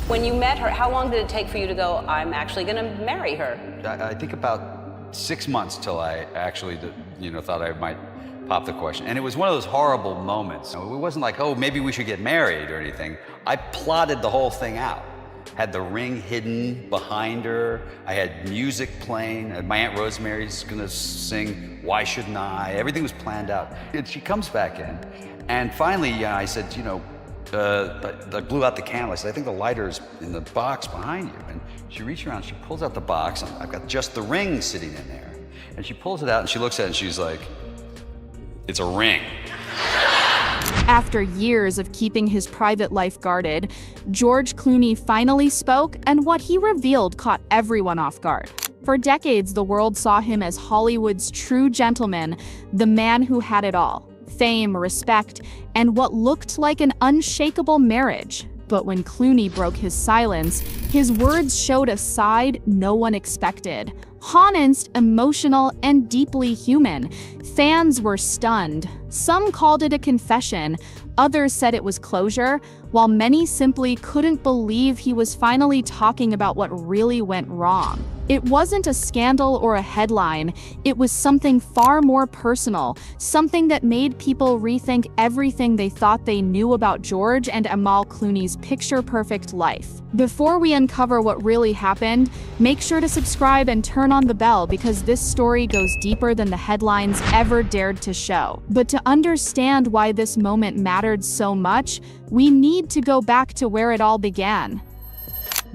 When you met her, how long did it take for you to go, I'm actually going to marry her? I think about 6 months till I actually, thought I might pop the question. And it was one of those horrible moments. It wasn't like, oh, maybe we should get married or anything. I plotted the whole thing out. Had the ring hidden behind her. I had music playing. My Aunt Rosemary's gonna sing Why Shouldn't I? Everything was planned out. And she comes back in. And finally, I said, I blew out the candle. I said, I think the lighter's in the box behind you. And she reached around, she pulls out the box, and I've got just the ring sitting in there. And she pulls it out and she looks at it and she's like, it's a ring. After years of keeping his private life guarded, George Clooney finally spoke, and what he revealed caught everyone off guard. For decades, the world saw him as Hollywood's true gentleman, the man who had it all: fame, respect, and what looked like an unshakable marriage. But when Clooney broke his silence, his words showed a side no one expected. Honest, emotional, and deeply human. Fans were stunned. Some called it a confession, others said it was closure, while many simply couldn't believe he was finally talking about what really went wrong. It wasn't a scandal or a headline, it was something far more personal, something that made people rethink everything they thought they knew about George and Amal Clooney's picture-perfect life. Before we uncover what really happened, make sure to subscribe and turn on the bell, because this story goes deeper than the headlines ever dared to show. But to understand why this moment mattered so much, we need to go back to where it all began.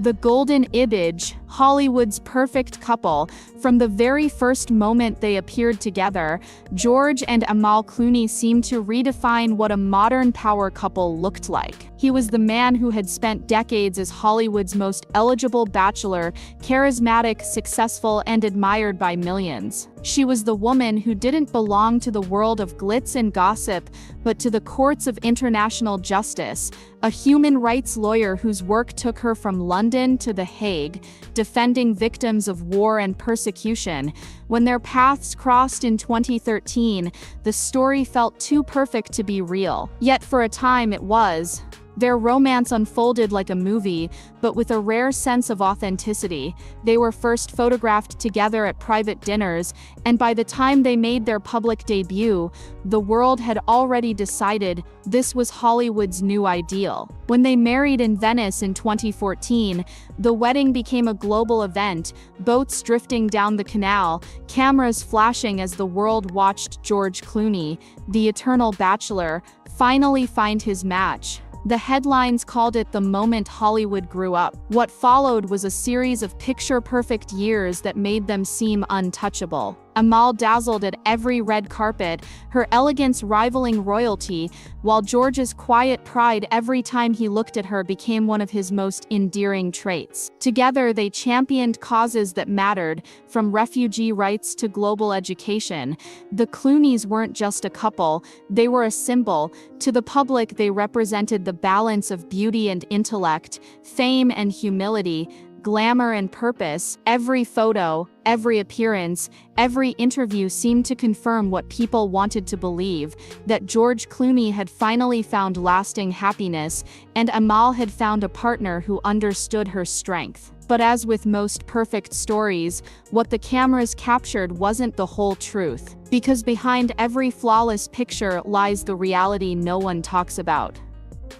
The golden image, Hollywood's perfect couple. From the very first moment they appeared together, George and Amal Clooney seemed to redefine what a modern power couple looked like. He was the man who had spent decades as Hollywood's most eligible bachelor, charismatic, successful, and admired by millions. She was the woman who didn't belong to the world of glitz and gossip, but to the courts of international justice, a human rights lawyer whose work took her from London to The Hague, defending victims of war and persecution. When their paths crossed in 2013, the story felt too perfect to be real. Yet for a time it was. Their romance unfolded like a movie, but with a rare sense of authenticity. They were first photographed together at private dinners, and by the time they made their public debut, the world had already decided this was Hollywood's new ideal. When they married in Venice in 2014, the wedding became a global event, boats drifting down the canal, cameras flashing as the world watched George Clooney, the eternal bachelor, finally find his match. The headlines called it the moment Hollywood grew up. What followed was a series of picture-perfect years that made them seem untouchable. Amal dazzled at every red carpet, her elegance rivaling royalty, while George's quiet pride every time he looked at her became one of his most endearing traits. Together, they championed causes that mattered, from refugee rights to global education. The Clooneys weren't just a couple, they were a symbol. To the public, they represented the balance of beauty and intellect, fame and humility, glamour and purpose. Every photo, every appearance, every interview seemed to confirm what people wanted to believe, that George Clooney had finally found lasting happiness, and Amal had found a partner who understood her strength. But as with most perfect stories, what the cameras captured wasn't the whole truth. Because behind every flawless picture lies the reality no one talks about.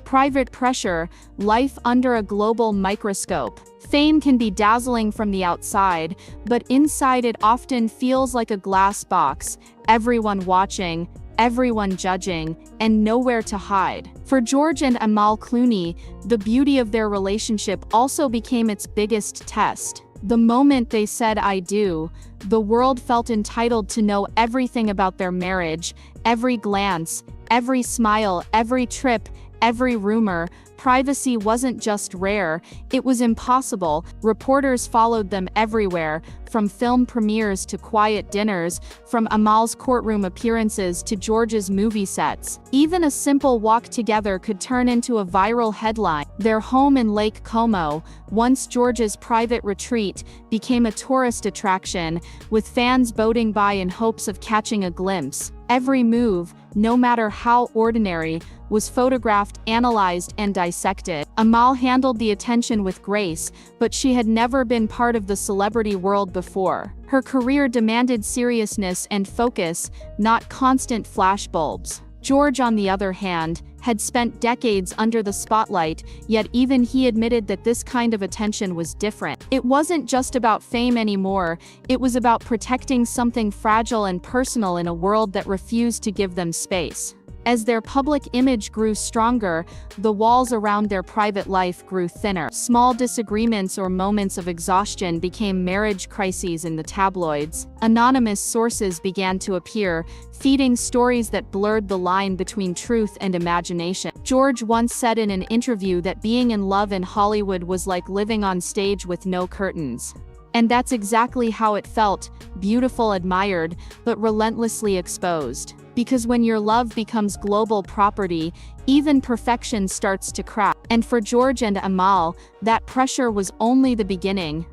Private pressure, life under a global microscope. Fame can be dazzling from the outside, but inside it often feels like a glass box, everyone watching, everyone judging, and nowhere to hide. For George and Amal Clooney, the beauty of their relationship also became its biggest test. The moment they said "I do," the world felt entitled to know everything about their marriage, every glance, every smile, every trip, every rumor. Privacy wasn't just rare, it was impossible. Reporters followed them everywhere, from film premieres to quiet dinners, from Amal's courtroom appearances to George's movie sets. Even a simple walk together could turn into a viral headline. Their home in Lake Como, once George's private retreat, became a tourist attraction, with fans boating by in hopes of catching a glimpse. Every move, no matter how ordinary, was photographed, analyzed, and dissected. dissected. Amal handled the attention with grace, but she had never been part of the celebrity world before. Her career demanded seriousness and focus, not constant flashbulbs. George, on the other hand, had spent decades under the spotlight, yet even he admitted that this kind of attention was different. It wasn't just about fame anymore, it was about protecting something fragile and personal in a world that refused to give them space. As their public image grew stronger, the walls around their private life grew thinner. Small disagreements or moments of exhaustion became marriage crises in the tabloids. Anonymous sources began to appear, feeding stories that blurred the line between truth and imagination. George once said in an interview that being in love in Hollywood was like living on stage with no curtains. And that's exactly how it felt, beautiful, admired, but relentlessly exposed. Because when your love becomes global property, even perfection starts to crack. And for George and Amal, that pressure was only the beginning.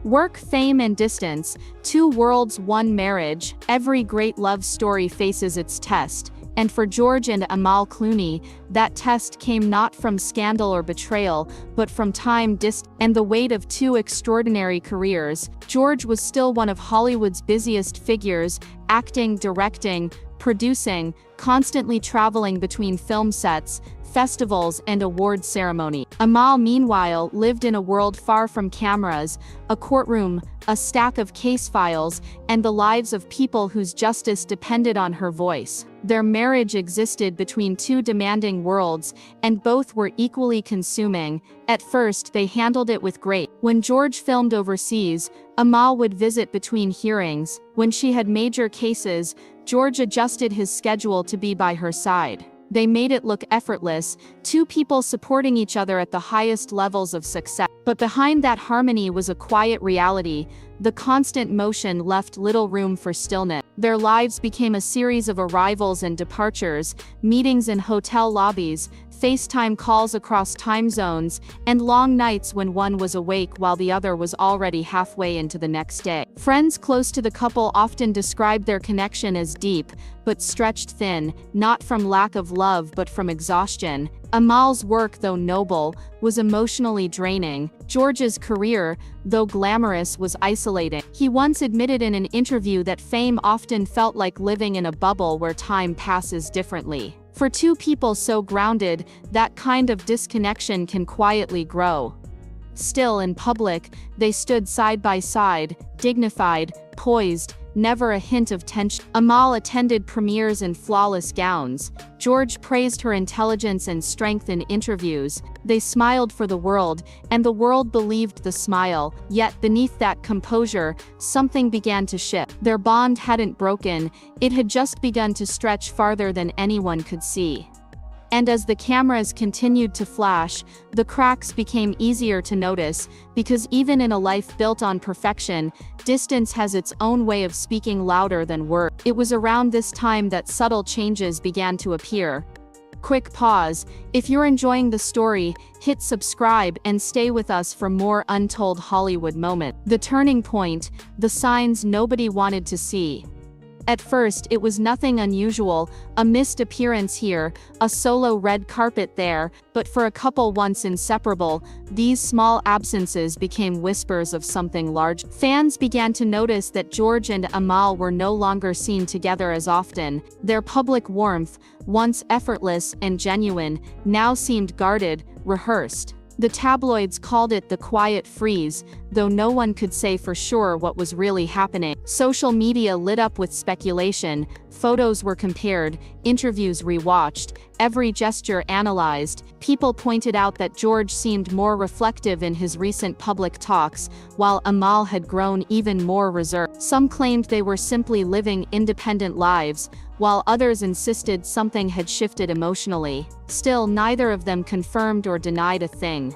Work, fame, and distance, two worlds, one marriage. Every great love story faces its test. And for George and Amal Clooney, that test came not from scandal or betrayal, but from time, distance, and the weight of two extraordinary careers. George was still one of Hollywood's busiest figures, acting, directing, producing, constantly traveling between film sets, festivals, and award ceremony. Amal, meanwhile, lived in a world far from cameras, a courtroom, a stack of case files, and the lives of people whose justice depended on her voice. Their marriage existed between two demanding worlds, and both were equally consuming. At first, they handled it with grace. When George filmed overseas, Amal would visit between hearings. When she had major cases, George adjusted his schedule to be by her side. They made it look effortless, two people supporting each other at the highest levels of success. But behind that harmony was a quiet reality. The constant motion left little room for stillness. Their lives became a series of arrivals and departures, meetings in hotel lobbies, FaceTime calls across time zones, and long nights when one was awake while the other was already halfway into the next day. Friends close to the couple often described their connection as deep, but stretched thin, not from lack of love but from exhaustion. Amal's work, though noble, was emotionally draining. George's career, though glamorous, was isolating. He once admitted in an interview that fame often felt like living in a bubble where time passes differently. For two people so grounded, that kind of disconnection can quietly grow. Still, in public, they stood side by side, dignified, poised, never a hint of tension. Amal attended premieres in flawless gowns. George praised her intelligence and strength in interviews. They smiled for the world, and the world believed the smile. Yet beneath that composure, something began to shift. Their bond hadn't broken, it had just begun to stretch farther than anyone could see. And as the cameras continued to flash, the cracks became easier to notice, because even in a life built on perfection, distance has its own way of speaking louder than words. It was around this time that subtle changes began to appear. Quick pause. If you're enjoying the story, hit subscribe and stay with us for more untold Hollywood moments. The turning point, the signs nobody wanted to see. At first, it was nothing unusual, a missed appearance here, a solo red carpet there, but for a couple once inseparable, these small absences became whispers of something large. Fans began to notice that George and Amal were no longer seen together as often. Their public warmth, once effortless and genuine, now seemed guarded, rehearsed. The tabloids called it the quiet freeze, though no one could say for sure what was really happening. Social media lit up with speculation, photos were compared, interviews rewatched, every gesture analyzed. People pointed out that George seemed more reflective in his recent public talks, while Amal had grown even more reserved. Some claimed they were simply living independent lives, while others insisted something had shifted emotionally. Still, neither of them confirmed or denied a thing.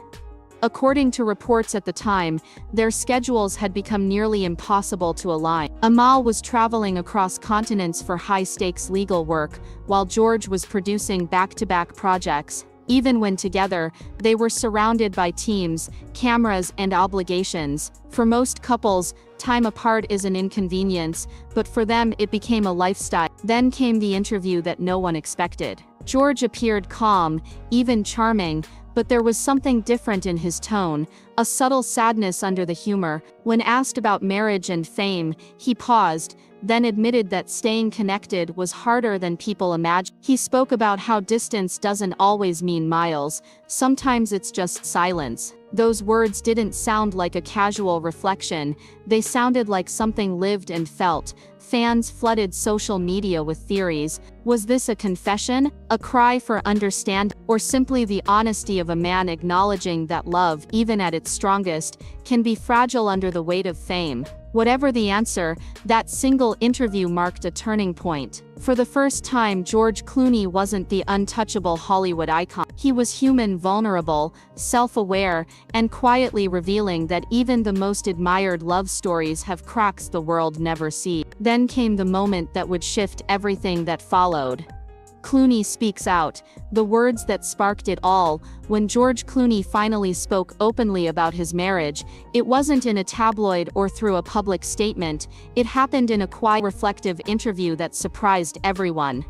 According to reports at the time, their schedules had become nearly impossible to align. Amal was traveling across continents for high-stakes legal work, while George was producing back-to-back projects. Even when together, they were surrounded by teams, cameras, and obligations. For most couples, time apart is an inconvenience, but for them it became a lifestyle. Then came the interview that no one expected. George appeared calm, even charming, But there was something different in his tone, a subtle sadness under the humor. When asked about marriage and fame, he paused, then admitted that staying connected was harder than people imagined. He spoke about how distance doesn't always mean miles, sometimes it's just silence. Those words didn't sound like a casual reflection, they sounded like something lived and felt. Fans flooded social media with theories. Was this a confession, a cry for understanding, or simply the honesty of a man acknowledging that love, even at its strongest, can be fragile under the weight of fame? Whatever the answer, that single interview marked a turning point. For the first time, George Clooney wasn't the untouchable Hollywood icon. He was human, vulnerable, self-aware, and quietly revealing that even the most admired love stories have cracks the world never sees. Then came the moment that would shift everything that followed. Clooney speaks out, the words that sparked it all. When George Clooney finally spoke openly about his marriage, it wasn't in a tabloid or through a public statement, it happened in a quiet, reflective interview that surprised everyone.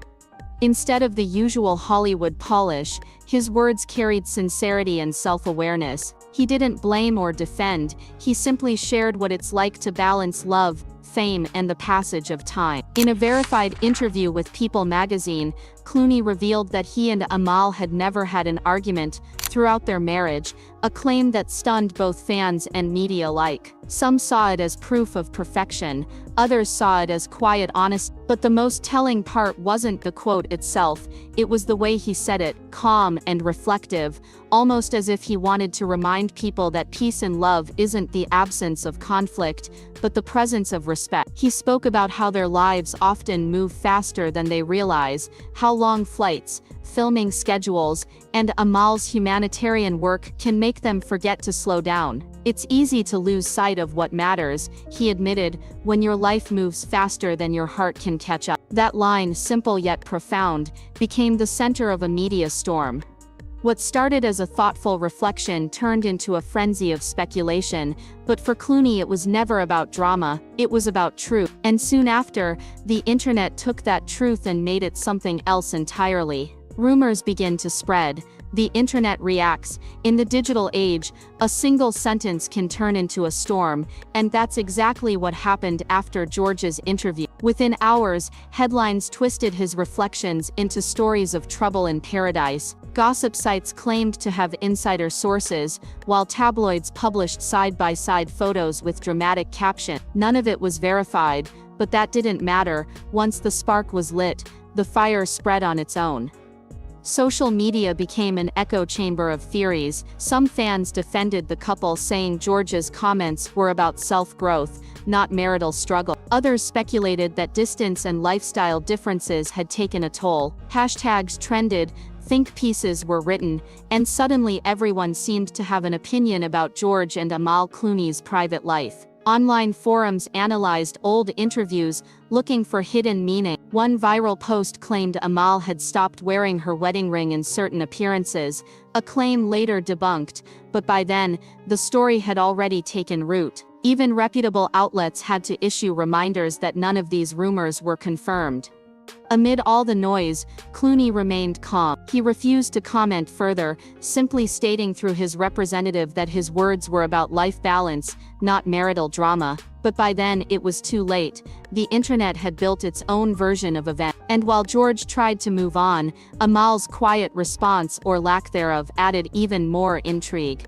Instead of the usual Hollywood polish, his words carried sincerity and self-awareness. He didn't blame or defend, he simply shared what it's like to balance love, fame, and the passage of time. In a verified interview with People magazine, Clooney revealed that he and Amal had never had an argument throughout their marriage, a claim that stunned both fans and media alike. Some saw it as proof of perfection, others saw it as quiet honesty. But the most telling part wasn't the quote itself, it was the way he said it, calm and reflective, almost as if he wanted to remind people that peace and love isn't the absence of conflict, but the presence of respect. He spoke about how their lives often move faster than they realize, how long flights, filming schedules, and Amal's humanitarian work can make them forget to slow down. It's easy to lose sight of what matters, he admitted, when your life moves faster than your heart can catch up. That line, simple yet profound, became the center of a media storm. What started as a thoughtful reflection turned into a frenzy of speculation, but for Clooney it was never about drama, it was about truth. And soon after, the internet took that truth and made it something else entirely. Rumors begin to spread. The internet reacts. In the digital age, a single sentence can turn into a storm, and that's exactly what happened after George's interview. Within hours, headlines twisted his reflections into stories of trouble in paradise. Gossip sites claimed to have insider sources, while tabloids published side-by-side photos with dramatic captions. None of it was verified, but that didn't matter. Once the spark was lit, the fire spread on its own. Social media became an echo chamber of theories. Some fans defended the couple, saying George's comments were about self-growth, not marital struggle. Others speculated that distance and lifestyle differences had taken a toll. Hashtags trended, think pieces were written, and suddenly everyone seemed to have an opinion about George and Amal Clooney's private life. Online forums analyzed old interviews, looking for hidden meaning. One viral post claimed Amal had stopped wearing her wedding ring in certain appearances, a claim later debunked, but by then, the story had already taken root. Even reputable outlets had to issue reminders that none of these rumors were confirmed. Amid all the noise, Clooney remained calm. He refused to comment further, simply stating through his representative that his words were about life balance, not marital drama. But by then, it was too late. The internet had built its own version of events. And while George tried to move on, Amal's quiet response, or lack thereof, added even more intrigue.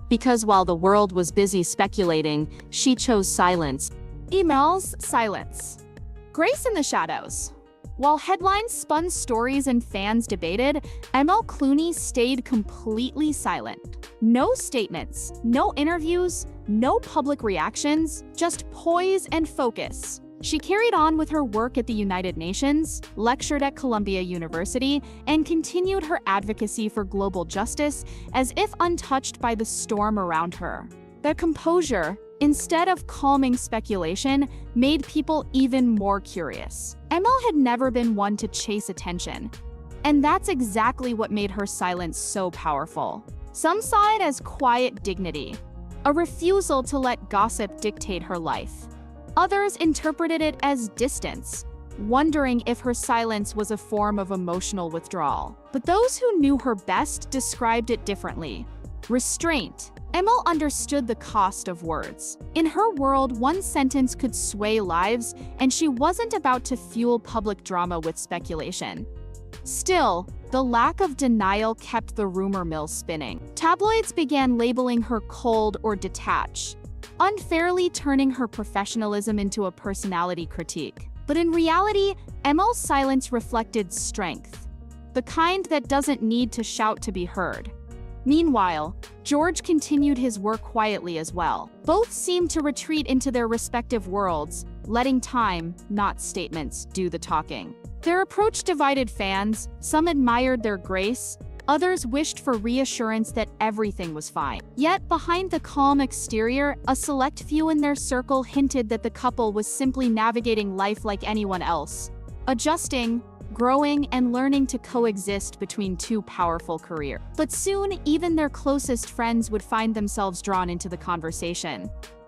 Because while the world was busy speculating, she chose silence. Amal's silence. Grace in the shadows. While headlines spun stories and fans debated, Amal Clooney stayed completely silent. No statements, no interviews, no public reactions, just poise and focus. She carried on with her work at the United Nations, lectured at Columbia University, and continued her advocacy for global justice as if untouched by the storm around her. Their composure, instead of calming speculation, made people even more curious. Amal had never been one to chase attention, and that's exactly what made her silence so powerful. Some saw it as quiet dignity, a refusal to let gossip dictate her life. Others interpreted it as distance, wondering if her silence was a form of emotional withdrawal. But those who knew her best described it differently. Restraint. Amal understood the cost of words. In her world, one sentence could sway lives, and she wasn't about to fuel public drama with speculation. Still, the lack of denial kept the rumor mill spinning. Tabloids began labeling her cold or detached, unfairly turning her professionalism into a personality critique. But in reality, Amal's silence reflected strength, the kind that doesn't need to shout to be heard. Meanwhile, George continued his work quietly as well. Both seemed to retreat into their respective worlds, letting time, not statements, do the talking. Their approach divided fans. Some admired their grace, others wished for reassurance that everything was fine. Yet, behind the calm exterior, a select few in their circle hinted that the couple was simply navigating life like anyone else, adjusting, growing, and learning to coexist between two powerful careers. But soon, even their closest friends would find themselves drawn into the conversation.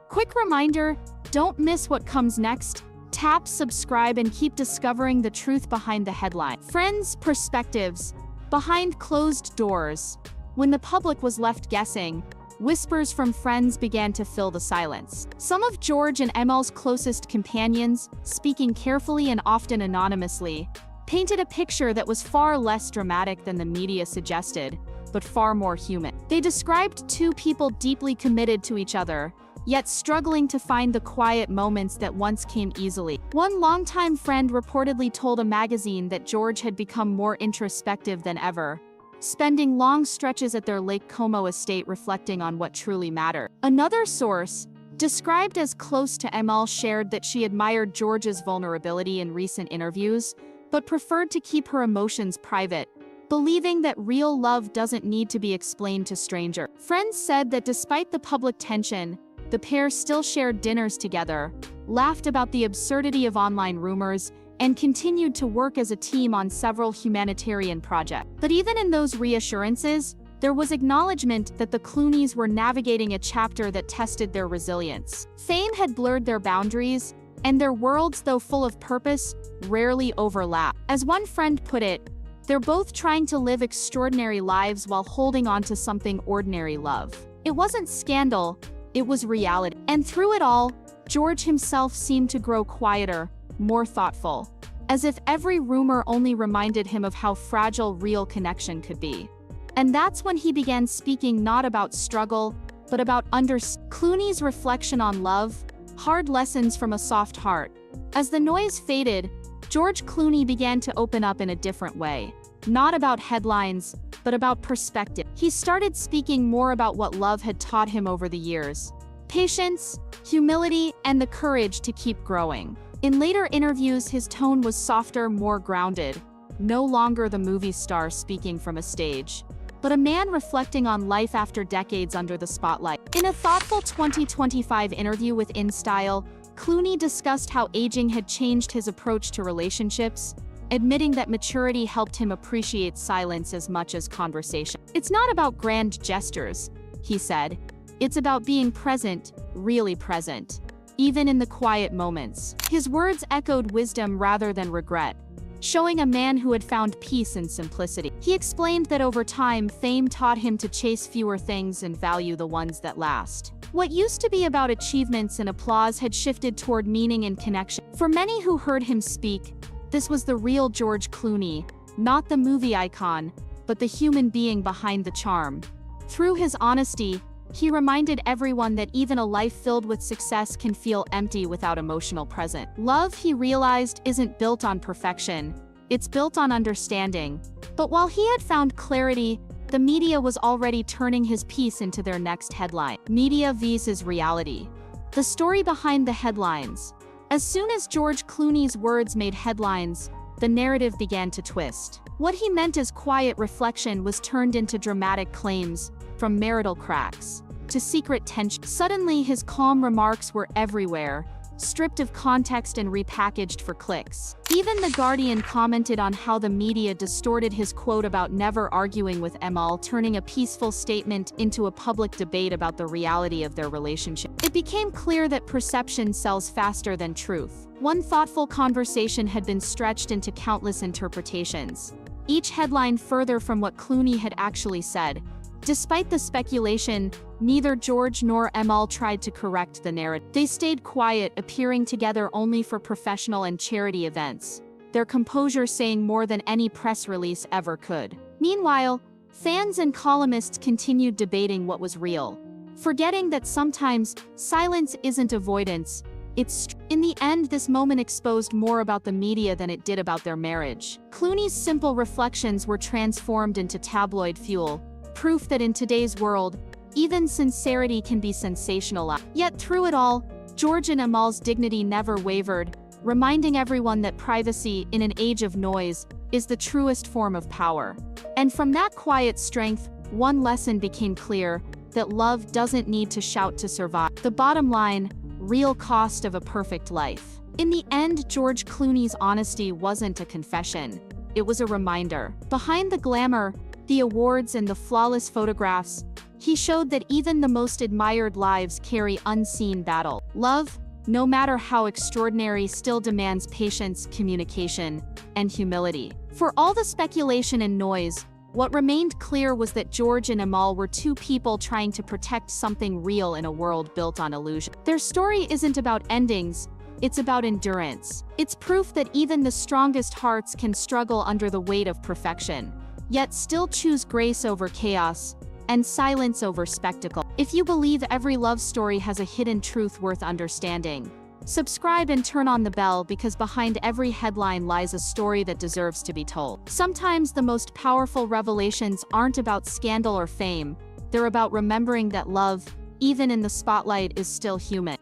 Quick reminder, don't miss what comes next. Tap subscribe and keep discovering the truth behind the headline. Friends' perspectives. Behind closed doors. When the public was left guessing, whispers from friends began to fill the silence. Some of George and Amal's closest companions, speaking carefully and often anonymously, painted a picture that was far less dramatic than the media suggested, but far more human. They described two people deeply committed to each other, yet struggling to find the quiet moments that once came easily. One longtime friend reportedly told a magazine that George had become more introspective than ever, spending long stretches at their Lake Como estate reflecting on what truly mattered. Another source, described as close to Amal, shared that she admired George's vulnerability in recent interviews, but preferred to keep her emotions private, believing that real love doesn't need to be explained to strangers. Friends said that despite the public tension, the pair still shared dinners together, laughed about the absurdity of online rumors, and continued to work as a team on several humanitarian projects. But even in those reassurances, there was acknowledgement that the Clooneys were navigating a chapter that tested their resilience. Fame had blurred their boundaries, and their worlds, though full of purpose, rarely overlap. As one friend put it, they're both trying to live extraordinary lives while holding on to something ordinary love. It wasn't scandal, it was reality. And through it all, George himself seemed to grow quieter, more thoughtful, as if every rumor only reminded him of how fragile real connection could be. And that's when he began speaking not about struggle, but about Clooney's reflection on love, hard lessons from a soft heart. As the noise faded, George Clooney began to open up in a different way. Not about headlines, but about perspective. He started speaking more about what love had taught him over the years. Patience, humility, and the courage to keep growing. In later interviews, his tone was softer, more grounded. No longer the movie star speaking from a stage, but a man reflecting on life after decades under the spotlight. In a thoughtful 2025 interview with InStyle, Clooney discussed how aging had changed his approach to relationships, admitting that maturity helped him appreciate silence as much as conversation. "It's not about grand gestures," he said. "It's about being present, really present, even in the quiet moments." His words echoed wisdom rather than regret, showing a man who had found peace in simplicity. He explained that over time, fame taught him to chase fewer things and value the ones that last. What used to be about achievements and applause had shifted toward meaning and connection. For many who heard him speak, this was the real George Clooney, not the movie icon, but the human being behind the charm. Through his honesty, he reminded everyone that even a life filled with success can feel empty without emotional presence. Love, he realized, isn't built on perfection, it's built on understanding. But while he had found clarity, the media was already turning his piece into their next headline. Media vs. reality. The story behind the headlines. As soon as George Clooney's words made headlines, the narrative began to twist. What he meant as quiet reflection was turned into dramatic claims, from marital cracks to secret tension. Suddenly, his calm remarks were everywhere, stripped of context and repackaged for clicks. Even The Guardian commented on how the media distorted his quote about never arguing with Amal, turning a peaceful statement into a public debate about the reality of their relationship. It became clear that perception sells faster than truth. One thoughtful conversation had been stretched into countless interpretations, each headline further from what Clooney had actually said. Despite the speculation, neither George nor Amal tried to correct the narrative. They stayed quiet, appearing together only for professional and charity events, their composure saying more than any press release ever could. Meanwhile, fans and columnists continued debating what was real, forgetting that sometimes silence isn't avoidance, in the end, this moment exposed more about the media than it did about their marriage. Clooney's simple reflections were transformed into tabloid fuel, proof that in today's world, even sincerity can be sensationalized. Yet through it all, George and Amal's dignity never wavered, reminding everyone that privacy, in an age of noise, is the truest form of power. And from that quiet strength, one lesson became clear: that love doesn't need to shout to survive. The bottom line: real cost of a perfect life. In the end, George Clooney's honesty wasn't a confession. It was a reminder. Behind the glamour, the awards, and the flawless photographs, he showed that even the most admired lives carry unseen battle. Love, no matter how extraordinary, still demands patience, communication, and humility. For all the speculation and noise, what remained clear was that George and Amal were two people trying to protect something real in a world built on illusion. Their story isn't about endings, it's about endurance. It's proof that even the strongest hearts can struggle under the weight of perfection, yet still choose grace over chaos and silence over spectacle. If you believe every love story has a hidden truth worth understanding, subscribe and turn on the bell, because behind every headline lies a story that deserves to be told. Sometimes the most powerful revelations aren't about scandal or fame. They're about remembering that love, even in the spotlight, is still human.